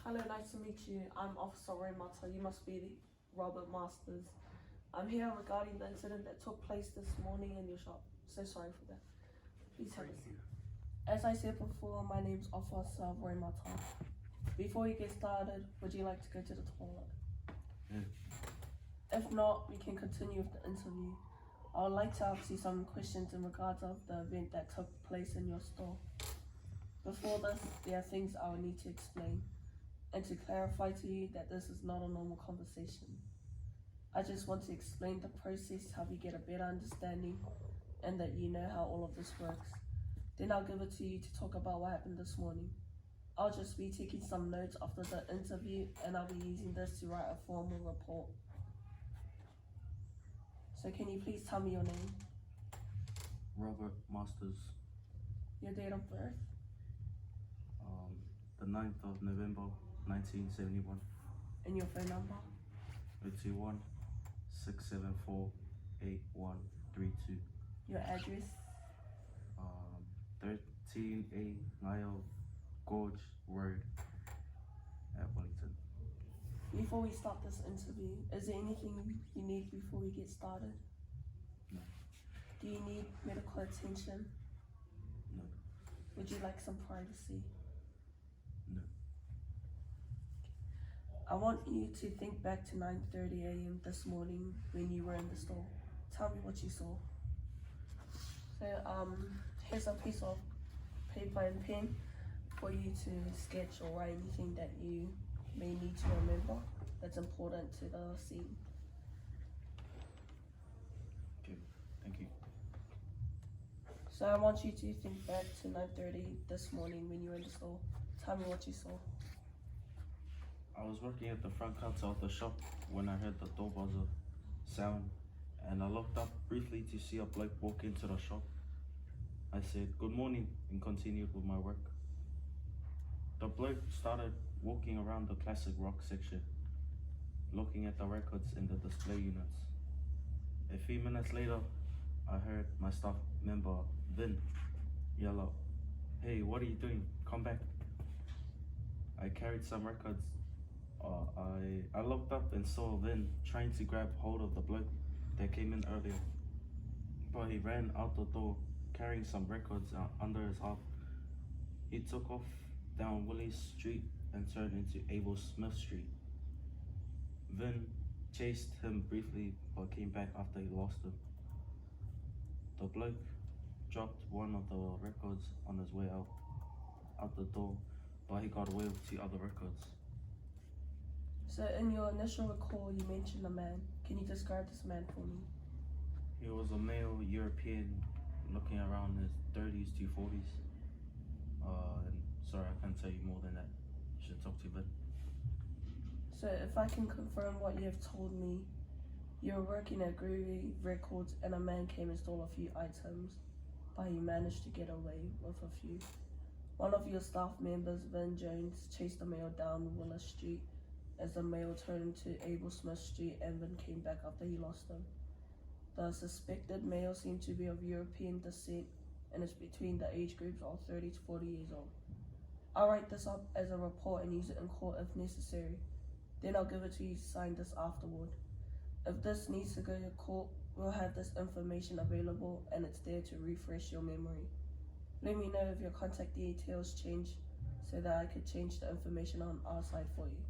Hello, nice to meet you. I'm Officer Roimata. You must be Robert Masters. I'm here regarding the incident that took place this morning in your shop. So sorry for that. Please have a seat. As I said before, my name's Officer Roimata. Before you get started, would you like to go to the toilet? Yeah. If not, we can continue with the interview. I would like to ask you some questions in regards of the event that took place in your store. Before this, there are things I will need to explain and to clarify to you that this is not a normal conversation. I just want to explain the process, how we get a better understanding, and that you know how all of this works. Then I'll give it to you to talk about what happened this morning. I'll just be taking some notes after the interview, and I'll be using this to write a formal report. So can you please tell me your name? Robert Masters. Your date of birth? The 9th of November, 1971. And your phone number? 021 674 8132. Your address? 13A Nile Gorge Road at Wellington. Before we start this interview, is there anything you need before we get started? No. Do you need medical attention? No. Would you like some privacy? No. I want you to think back to 9:30 a.m. this morning when you were in the store. Tell me what you saw. So here's a piece of paper and pen for you to sketch or write anything that you may need to remember that's important to the scene. Okay, thank you. So I want you to think back to 9:30 this morning when you were in the store. Tell me what you saw. I was working at the front counter of the shop when I heard the door buzzer sound, and I looked up briefly to see a bloke walk into the shop. I said, "Good morning," and continued with my work. The bloke started walking around the classic rock section, looking at the records in the display units. A few minutes later, I heard my staff member, Vin, yell out, "Hey, what are you doing? Come back." I carried some records. I looked up and saw Vin trying to grab hold of the bloke that came in earlier, but he ran out the door carrying some records under his arm. He took off down Willie Street and turned into Abel Smith Street. Vin chased him briefly but came back after he lost him. The bloke dropped one of the records on his way out the door, but he got away with 2 other records. So in your initial recall, you mentioned a man. Can you describe this man for me? He was a male European looking around his 30s to 40s. And sorry, I can't tell you more than that. You should talk to Vin. So if I can confirm what you have told me, you were working at Groovy Records and a man came and stole a few items, but he managed to get away with a few. One of your staff members, Vin Jones, chased the male down Willis Street as the male turned into Abel Smith Street and Vin came back after he lost him. The suspected male seemed to be of European descent and is between the age groups of 30 to 40 years old. I'll write this up as a report and use it in court if necessary. Then I'll give it to you to sign this afterward. If this needs to go to court, we'll have this information available and it's there to refresh your memory. Let me know if your contact details change so that I could change the information on our side for you.